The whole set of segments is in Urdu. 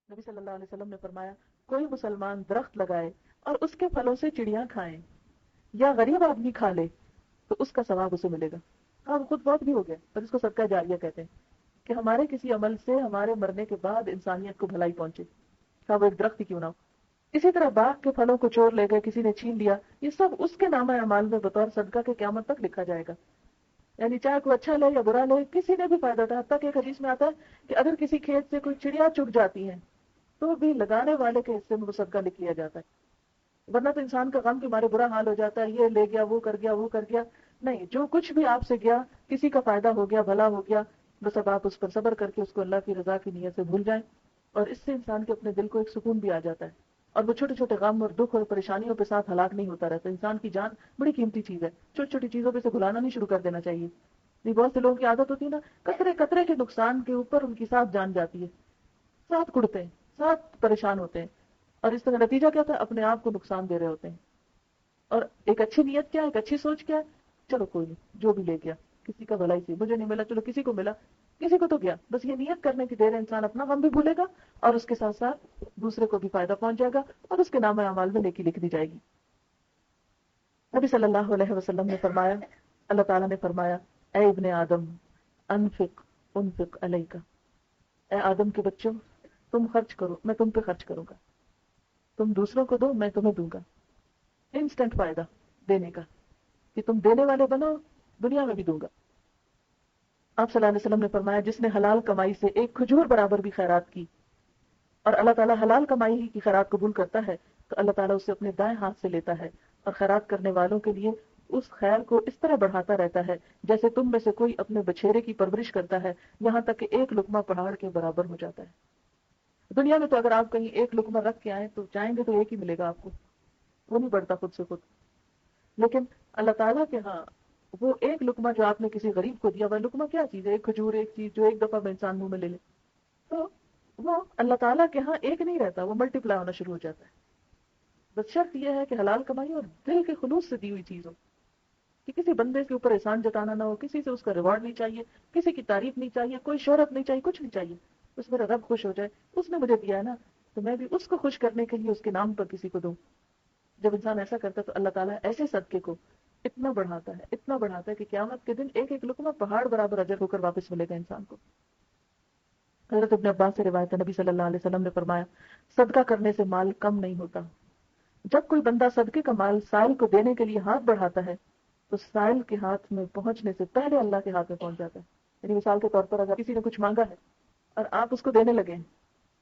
نبی صلی اللہ علیہ وسلم نے فرمایا کوئی مسلمان درخت لگائے اور اس کے پھلوں سے چڑیاں کھائیں یا غریب آدمی کھا لے تو اس کا ثواب اسے ملے گا. ہاں وہ خود بہت بھی ہو گیا اور اس کو صدقہ جاریہ کہتے ہیں کہ ہمارے کسی عمل سے ہمارے مرنے کے بعد انسانیت کو بھلائی پہنچے, وہ ایک درخت ہی کیوں نہ ہو. اسی طرح باغ کے پھلوں کو چور لے گئے, کسی نے چھین لیا, یہ سب اس کے نامہ اعمال میں بطور صدقہ کے قیامت تک لکھا جائے گا. یعنی چاہے کوئی اچھا لے یا برا لے, کسی نے بھی فائدہ اٹھایا. حتیٰ کہ ایک حدیث میں آتا ہے کہ اگر کسی کھیت سے کوئی چڑیا چگ جاتی ہے تو بھی لگانے والے کے حصے میں وہ صدقہ لکھ لیا جاتا ہے. ورنہ تو انسان کا غم کے مارے برا حال ہو جاتا ہے, یہ لے گیا, وہ کر گیا, وہ کر گیا. نہیں, جو کچھ بھی آپ سے گیا کسی کا فائدہ ہو گیا, بھلا ہو گیا, بس اب آپ اس پر صبر کر کے اس کو اللہ کی رضا کی نیت سے بھول جائیں, اور اس سے انسان کے اپنے دل کو ایک سکون بھی آ جاتا ہے, اور وہ چھوٹے چھوٹے غم اور دکھ اور پریشانیوں کے ساتھ ہلاک نہیں ہوتا رہتا. انسان کی جان بڑی قیمتی چیز ہے, چھوٹی چھوٹی چیزوں پہ سے بھلانا نہیں شروع کر دینا چاہیے. یہ بہت سے لوگوں کی عادت ہوتی ہے نا, قطرے قطرے کے نقصان کے اوپر ان کی ساتھ جان جاتی ہے, ساتھ کڑتے ہیں, ساتھ پریشان ہوتے ہیں, اور اس طرح نتیجہ کیا ہوتا ہے, اپنے آپ کو نقصان دے رہے ہوتے ہیں. اور ایک اچھی نیت کیا ہے, ایک اچھی سوچ کیا ہے, چلو کوئی نہیں, جو بھی لے گیا کسی کا بھلائی سے, مجھے نہیں ملا چلو کسی کو ملا, کسی کو تو گیا, بس یہ نیت کرنے کی دیر ہے, انسان اپنا غم بھی بھولے گا اور اس کے ساتھ ساتھ دوسرے کو بھی فائدہ پہنچ جائے گا اور اس کے نام اعمال میں نیکی لکھ دی جائے گی. نبی صلی اللہ علیہ وسلم نے فرمایا, اللہ تعالیٰ نے فرمایا, اے ابن آدم انفق انفق علیک, اے آدم کے بچوں تم خرچ کرو میں تم پہ خرچ کروں گا, تم دوسروں کو دو میں تمہیں دوں گا. انسٹنٹ فائدہ دینے کا, کہ تم دینے والے بنو, دنیا میں بھی دوں گا. آپ صلی اللہ علیہ وسلم نے فرمایا جس نے حلال کمائی سے ایک کھجور برابر بھی خیرات کی, اور اللہ تعالیٰ حلال کمائی ہی کی خیرات قبول کرتا ہے, تو اللہ تعالیٰ اسے اپنے دائیں ہاتھ سے لیتا ہے اور خیرات کرنے والوں کے لیے اس خیر کو اس طرح بڑھاتا رہتا ہے جیسے تم میں سے کوئی اپنے بچھیرے کی پرورش کرتا ہے, یہاں تک کہ ایک لقمہ پہاڑ کے برابر ہو جاتا ہے. دنیا میں تو اگر آپ کہیں ایک لقمہ رکھ کے آئیں تو چاہیں گے تو ایک ہی ملے گا آپ کو, وہ نہیں بڑھتا خود سے خود. لیکن اللہ تعالیٰ کے ہاں وہ ایک لقمہ جو آپ نے کسی غریب کو دیا, وہ لقمہ کیا چیز ہے, ایک کھجور, ایک چیز جو ایک دفعہ میں انسان منہ میں لے لے, تو وہ اللہ تعالیٰ کے ہاں ایک نہیں رہتا, وہ ملٹی پلائی ہونا شروع ہو جاتا ہے. بس شرط یہ ہے کہ حلال کمائی اور دل کے خلوص سے دی ہوئی چیز ہو, کہ کسی بندے کے اوپر احسان جتانا نہ ہو, کسی سے اس کا ریوارڈ نہیں چاہیے, کسی کی تعریف نہیں چاہیے, کوئی شہرت نہیں چاہیے, کچھ نہیں چاہیے, بس میرا رب خوش ہو جائے, اس نے مجھے دیا ہے نا تو میں بھی اس کو خوش کرنے کے لیے اس کے نام پر کسی کو دوں. جب انسان ایسا کرتا ہے تو اللہ تعالیٰ ایسے صدقے کو اتنا بڑھاتا ہے, اتنا بڑھاتا ہے کہ قیامت کے دن ایک ایک لقمہ پہاڑ برابر اجر ہو کر واپس ملے گا انسان کو. حضرت ابن عباس سے روایت ہے, نبی صلی اللہ علیہ وسلم نے فرمایا صدقہ کرنے سے مال کم نہیں ہوتا. جب کوئی بندہ صدقے کا مال سائل کو دینے کے لیے ہاتھ بڑھاتا ہے تو سائل کے ہاتھ میں پہنچنے سے پہلے اللہ کے ہاتھ میں پہنچ جاتا ہے. یعنی مثال کے طور پر اگر کسی نے کچھ مانگا ہے اور آپ اس کو دینے لگے ہیں,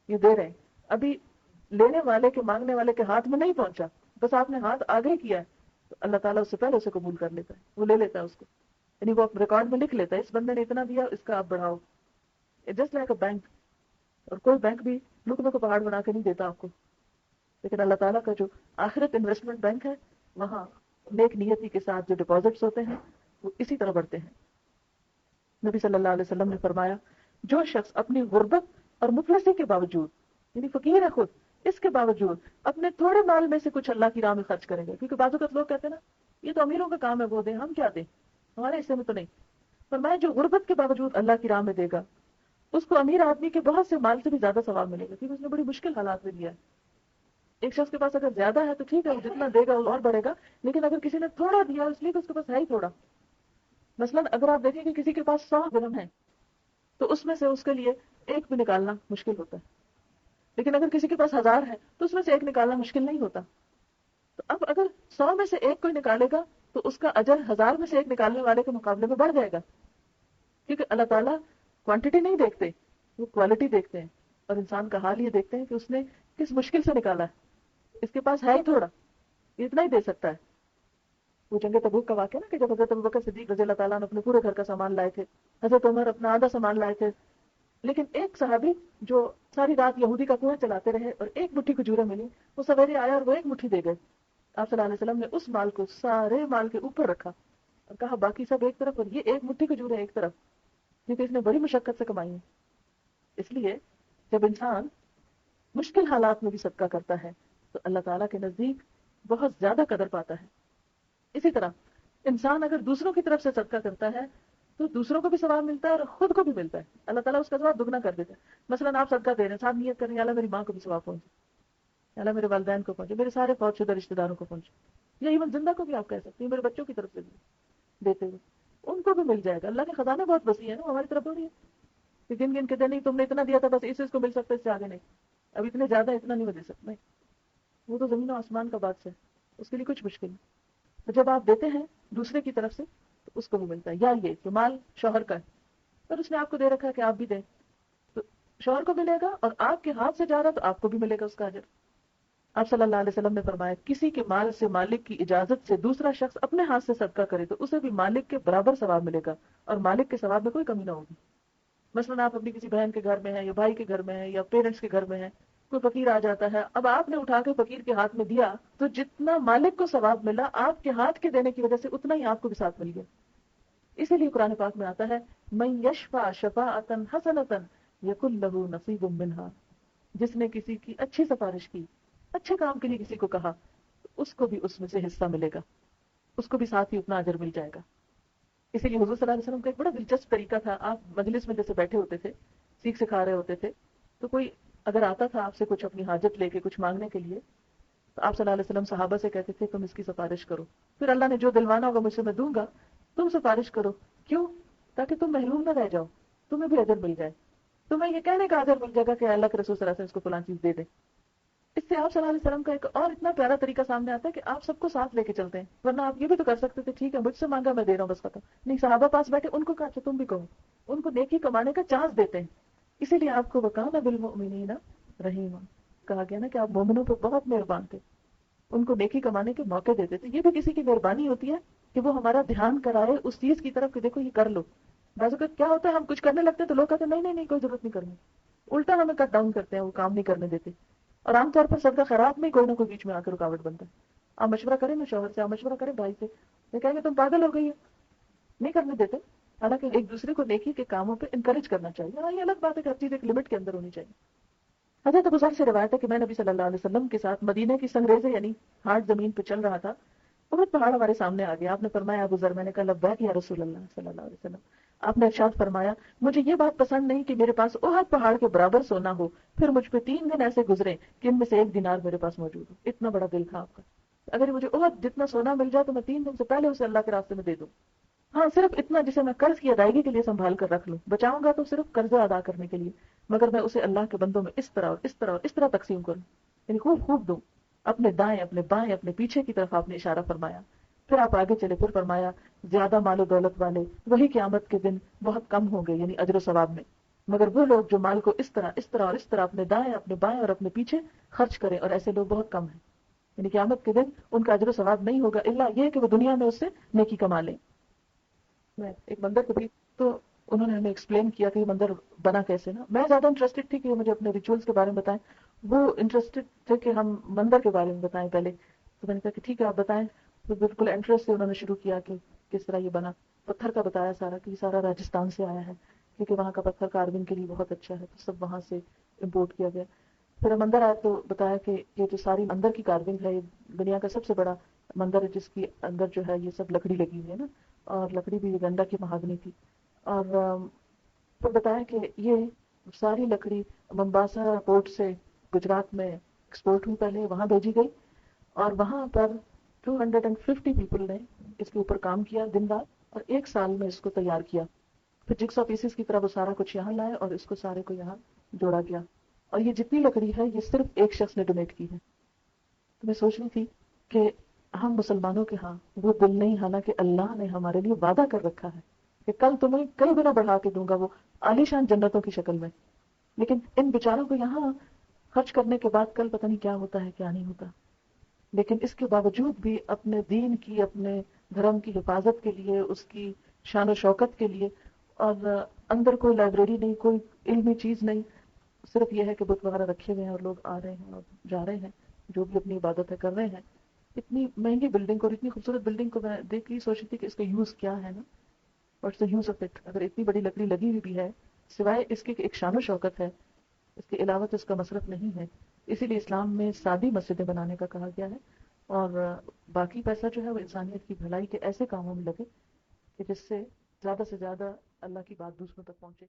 یہ دے رہے ہیں, ابھی لینے والے کے مانگنے والے کے ہاتھ میں نہیں پہنچا, بس آپ نے ہاتھ آگے کیا ہے, تو اللہ تعالیٰ اس سے پہلے اسے قبول کر لیتا ہے, وہ لے لیتا ہے اس کو. یعنی وہ ریکارڈ میں لکھ لیتا ہے اس بندے نے اتنا دیا, اس کا آپ بڑھاؤ. جسٹ لائک اے بینک, اور کوئی بینک بھی لقمے کو پہاڑ بنا کے نہیں دیتا آپ کو, لیکن اللہ تعالیٰ کا جو آخرت انویسٹمنٹ بینک ہے وہاں نیک نیتی کے ساتھ جو ڈپازٹس ہوتے ہیں وہ اسی طرح بڑھتے ہیں. نبی صلی اللہ علیہ وسلم نے فرمایا جو شخص اپنی غربت اور مفلسی کے باوجود, یعنی فقیر ہے خود, اس کے باوجود اپنے تھوڑے مال میں سے کچھ اللہ کی راہ میں خرچ کریں گے, کیونکہ بعض اوقات لوگ کہتے ہیں نا یہ تو امیروں کا کام ہے, وہ دیں, ہم کیا دیں, ہمارے حصے میں تو نہیں. فرمایا جو غربت کے باوجود اللہ کی راہ میں دے گا اس کو امیر آدمی کے بہت سے مال سے بھی زیادہ ثواب ملے گا, کیونکہ اس نے بڑی مشکل حالات میں دیا ہے. ایک شخص کے پاس اگر زیادہ ہے تو ٹھیک ہے, وہ جتنا دے گا وہ اور بڑھے گا, لیکن اگر کسی نے تھوڑا دیا اس لیے کہ اس کے پاس ہے ہی تھوڑا. مثلاً اگر آپ دیکھیں کہ کسی کے پاس 100 درہم ہے تو اس میں سے اس کے لیے ایک بھی نکالنا مشکل ہوتا ہے, لیکن اگر کسی کے پاس 1000 ہے تو اس میں سے ایک نکالنا مشکل نہیں ہوتا. تو اب اگر 100 میں سے ایک کوئی نکالے گا تو اس کا اجر 1000 میں سے ایک نکالنے والے کے مقابلے میں بڑھ جائے گا, کیونکہ اللہ تعالیٰ کوانٹٹی نہیں دیکھتے, وہ کوالٹی دیکھتے ہیں, اور انسان کا حال یہ دیکھتے ہیں کہ اس نے کس مشکل سے نکالا ہے, اس کے پاس ہے ہی تھوڑا, اتنا ہی دے سکتا ہے. وہ جنگ تبوک کا واقعہ نا کہ جب حضرت ابوبکر صدیق رضی اللہ تعالیٰ نے اپنے پورے گھر کا سامان لائے تھے, حضرت عمر اپنا آدھا سامان لائے تھے, لیکن ایک صحابی جو ساری رات یہودی کا کنواں چلاتے رہے اور ایک مٹھی کھجوریں ملی, وہ سویرے آیا اور وہ ایک مٹھی دے گئے. آپ صلی اللہ علیہ وسلم نے اس مال کو سارے مال کے اوپر رکھا اور کہا باقی سب ایک طرف اور یہ ایک مٹھی کھجوریں ایک طرف, کیونکہ اس نے بڑی مشقت سے کمائی ہے. اس لیے جب انسان مشکل حالات میں بھی صدقہ کرتا ہے تو اللہ تعالیٰ کے نزدیک بہت زیادہ قدر پاتا ہے. اسی طرح انسان اگر دوسروں کی طرف سے صدقہ کرتا ہے تو دوسروں کو بھی ثواب ملتا ہے اور خود کو بھی ملتا ہے. اللہ تعالیٰ اس کا ثواب دگنا کر دیتا ہے. مثلاً آپ صدقہ دے رہے ہیں, صاحب نیت کر رہے ہیں اللہ میری ماں کو بھی ثواب پہنچے, اللہ میرے والدین کو پہنچے, میرے سارے فوت شدہ رشتے داروں کو پہنچے, یا ایون زندہ کو بھی آپ کہہ سکتے ہیں, میرے بچوں کی طرف سے بھی دیتے ہوئے ان کو بھی مل جائے گا. اللہ کے خزانے بہت وسیع ہے نا, ہماری طرف ہو رہی ہے کہ گن گن کے دے, نہیں تم نے اتنا دیا تھا بس اس کو مل سکتا ہے, اس سے آگے نہیں, اب اتنے زیادہ اتنا نہیں دے سکتے. نہیں, وہ تو زمین و آسمان کا بات ہے, اس کے لیے کچھ مشکل نہیں. تو جب آپ دیتے ہیں دوسرے کی طرف سے تو اس کو بھی ملتا ہے. یا یہ کہ مال شوہر کا ہے اور اس نے آپ کو دے رکھا ہے کہ آپ بھی دیں, تو شوہر کو ملے گا, اور آپ کے ہاتھ سے جا رہا تو آپ کو بھی ملے گا اس کا اجر. آپ صلی اللہ علیہ وسلم نے فرمایا کسی کے مال سے مالک کی اجازت سے دوسرا شخص اپنے ہاتھ سے صدقہ کرے تو اسے بھی مالک کے برابر ثواب ملے گا, اور مالک کے ثواب میں کوئی کمی نہ ہوگی. مثلاً آپ اپنی کسی بہن کے گھر میں ہیں, یا بھائی کے گھر میں ہیں, یا پیرنٹس کے گھر میں ہیں, کوئی فقیر آ جاتا ہے, اب آپ نے اٹھا کے فقیر کے ہاتھ میں دیا تو جتنا مالک کو ثواب ملا آپ کے ہاتھ کے دینے کی وجہ سے اتنا ہی آپ کو بھی ساتھ مل گیا. اسی لیے قرآن پاک میں آتا ہے من یشفع شفاعۃ حسنۃ یکن لہ نصیب منہا, جس نے کسی کی اچھی سفارش کی, اچھے کام کے لیے کسی کو کہا, اس کو بھی اس میں سے حصہ ملے گا, اس کو بھی ساتھ ہی اتنا اجر مل جائے گا. اسی لیے حضور صلی اللہ علیہ وسلم کا ایک بڑا دلچسپ طریقہ تھا. آپ مجلس میں جیسے بیٹھے ہوتے تھے, سیکھ سکھا رہے ہوتے تھے, تو کوئی اگر آتا تھا آپ سے کچھ اپنی حاجت لے کے کچھ مانگنے کے لیے, تو آپ صلی اللہ علیہ وسلم صحابہ سے کہتے تھے تم اس کی سفارش کرو, پھر اللہ نے جو دلوانا ہوگا مجھ سے میں دوں گا, تم سفارش کرو. کیوں؟ تاکہ تم محروم نہ رہ جاؤ, تمہیں بھی اجر مل جائے, تمہیں یہ کہنے کا اجر مل جائے گا کہ اللہ کے رسول صلی اللہ علیہ وسلم اس کو فلاں چیز دے دے. اس سے آپ صلی اللہ علیہ وسلم کا ایک اور اتنا پیارا طریقہ سامنے آتا ہے کہ آپ سب کو ساتھ لے کے چلتے ہیں. ورنہ آپ یہ بھی تو کر سکتے تھے ٹھیک ہے مجھ سے مانگا میں دے رہا ہوں بس ختم. نہیں, صحابہ پاس بیٹھے ان کو کہا تم بھی کہو, ان کو نیکی کمانے کا چانس دیتے ہیں. اسی لیے آپ کو وکان بالمؤمنین رحیما کہا گیا نا کہ آپ مومنوں پہ بہت مہربان تھے, ان کو نیکی کمانے کے موقع دیتے تھے. یہ بھی کسی کی مہربانی ہوتی ہے کہ وہ ہمارا دھیان کرائے اس چیز کی طرف کہ دیکھو یہ کر لو. بعض اوقات کیا ہوتا ہے ہم کچھ کرنے لگتے ہیں تو لوگ کہتے ہیں نہیں نہیں کوئی ضرورت نہیں کرنی, الٹا ہمیں کٹ ڈاؤن کرتے ہیں, وہ کام نہیں کرنے دیتے. اور عام طور پر صدقہ خیرات میں کوئی نہ کوئی بیچ میں آ کے رکاوٹ بنتا ہے. آپ مشورہ کریں نا شوہر سے, آپ مشورہ کریں بھائی سے, یہ کہیں گے تم پاگل ہو گئی ہے, نہیں کرنے دیتے. حالانکہ ایک دوسرے کو نیکی کے کاموں پہ انکریج کرنا چاہیے. ہاں یہ الگ بات ہے کہ ہر چیز ایک لمٹ کے اندر ہونی چاہیے. حضرت ابو ذر سے روایت ہے کہ میں نبی صلی اللہ علیہ وسلم کے ساتھ مدینے کی سنگریزے یعنی ہارڈ زمین پہ چل رہا تھا. بہت پہاڑ ہمارے سامنے آ گیا. آپ نے فرمایا ابو ذر, میں نے کہا لبیک یا رسول اللہ صلی اللہ علیہ وسلم. آپ نے ارشاد فرمایا مجھے یہ بات پسند نہیں کہ میرے پاس احد پہاڑ کے برابر سونا ہو, پھر مجھ پہ 3 دن ایسے گزرے کہ ان میں سے 1 دینار میرے پاس موجود ہو. اتنا بڑا دل تھا آپ کا, اگر مجھے احد جتنا سونا مل جائے تو میں 3 دن سے پہلے اسے اللہ کے راستے میں دے دوں. ہاں صرف اتنا جسے میں قرض کی ادائیگی کے لیے سنبھال کر رکھ لوں, بچاؤں گا تو صرف قرضہ ادا کرنے کے لیے, مگر میں اسے اللہ کے بندوں میں اس طرح اور اس طرح اور اس طرح تقسیم کروں, یعنی خوب خوب دوں. اپنے دائیں اپنے بائیں اپنے پیچھے کی طرف آپ نے اشارہ فرمایا. پھر آپ آگے چلے, پھر فرمایا زیادہ مال و دولت والے وہی قیامت کے دن بہت کم ہوں گے یعنی اجر و ثواب میں, مگر وہ لوگ جو مال کو اس طرح اس طرح اور اس طرح اپنے دائیں اپنے بائیں اور اپنے پیچھے خرچ کریں, اور ایسے لوگ بہت کم ہیں. یعنی قیامت کے دن ان کا اجر و ثواب نہیں ہوگا الا یہ کہ وہ دنیا میں اس سے نیکی کما لیں. میں ایک مندر کو بھی تو انہوں نے ہمیں ایکسپلین کیا کہ یہ مندر بنا کیسے نا. میں زیادہ انٹرسٹڈ تھی کہ وہ مجھے اپنے ریچولز کے بارے میں بتائیں, وہ انٹرسٹڈ تھے کہ ہم مندر کے بارے میں بتائیں پہلے. تو میں نے کہا کہ ٹھیک ہے آپ بتائیں. تو بالکل انٹرسٹ سے انہوں نے شروع کیا کہ کس طرح یہ بنا. پتھر کا بتایا سارا کہ یہ سارا راجستھان سے آیا ہے کیونکہ وہاں کا پتھر کارونگ کے لیے بہت اچھا ہے, تو سب وہاں سے امپورٹ کیا گیا. پھر ہم اندر آئے تو بتایا کہ یہ جو ساری اندر کی کارونگ ہے یہ دنیا کا سب سے بڑا مندر ہے جس کی اندر جو ہے یہ سب لکڑی لگی ہوئی ہے نا, اور لکڑی بھی گنڈا کی مہاگنی تھی. اور پھر بتایا کہ یہ ساری لکڑی بمباسا پورٹ سے گجرات میں ایکسپورٹ ہوئی, پہلے وہاں بھیجی گئی, اور وہاں پر 250 پیپل نے اس کے اوپر کام کیا دن رات, اور 1 سال میں اس کو تیار کیا. پھر جگسا پیسز کی طرح وہ سارا کچھ یہاں لائے اور اس کو سارے کو یہاں جوڑا گیا. اور یہ جتنی لکڑی ہے یہ صرف ایک شخص نے ڈونیٹ کی ہے. تو میں سوچ رہی تھی کہ ہم مسلمانوں کے ہاں وہ دل نہیں, حالانکہ اللہ نے ہمارے لیے وعدہ کر رکھا ہے کہ کل تمہیں کئی گنا بڑھا کے دوں گا, وہ عالیشان جنتوں کی شکل میں. لیکن ان بیچاروں کو یہاں خرچ کرنے کے بعد کل پتہ نہیں کیا ہوتا ہے کیا نہیں ہوتا. لیکن اس کے باوجود بھی اپنے دین کی اپنے دھرم کی حفاظت کے لیے, اس کی شان و شوکت کے لیے, اور اندر کوئی لائبریری نہیں, کوئی علمی چیز نہیں, صرف یہ ہے کہ بت وغیرہ رکھے ہوئے ہیں اور لوگ آ رہے ہیں اور جا رہے ہیں جو بھی اپنی عبادت ہے کر رہے ہیں. اتنی مہنگی بلڈنگ کو اور اتنی خوبصورت بلڈنگ کو میں دیکھ کے سوچ رہی تھی کہ اس کا یوز کیا ہے نا, what's the use of it. اگر اتنی بڑی لکڑی لگی ہوئی بھی ہے سوائے اس کے ایک شان و شوکت ہے, اس کے علاوہ تو اس کا مصرف نہیں ہے. اسی لیے اسلام میں سادی مسجدیں بنانے کا کہا گیا ہے, اور باقی پیسہ جو ہے وہ انسانیت کی بھلائی کے ایسے کاموں میں لگے کہ جس سے زیادہ سے زیادہ اللہ کی بات دوسروں تک پہنچے.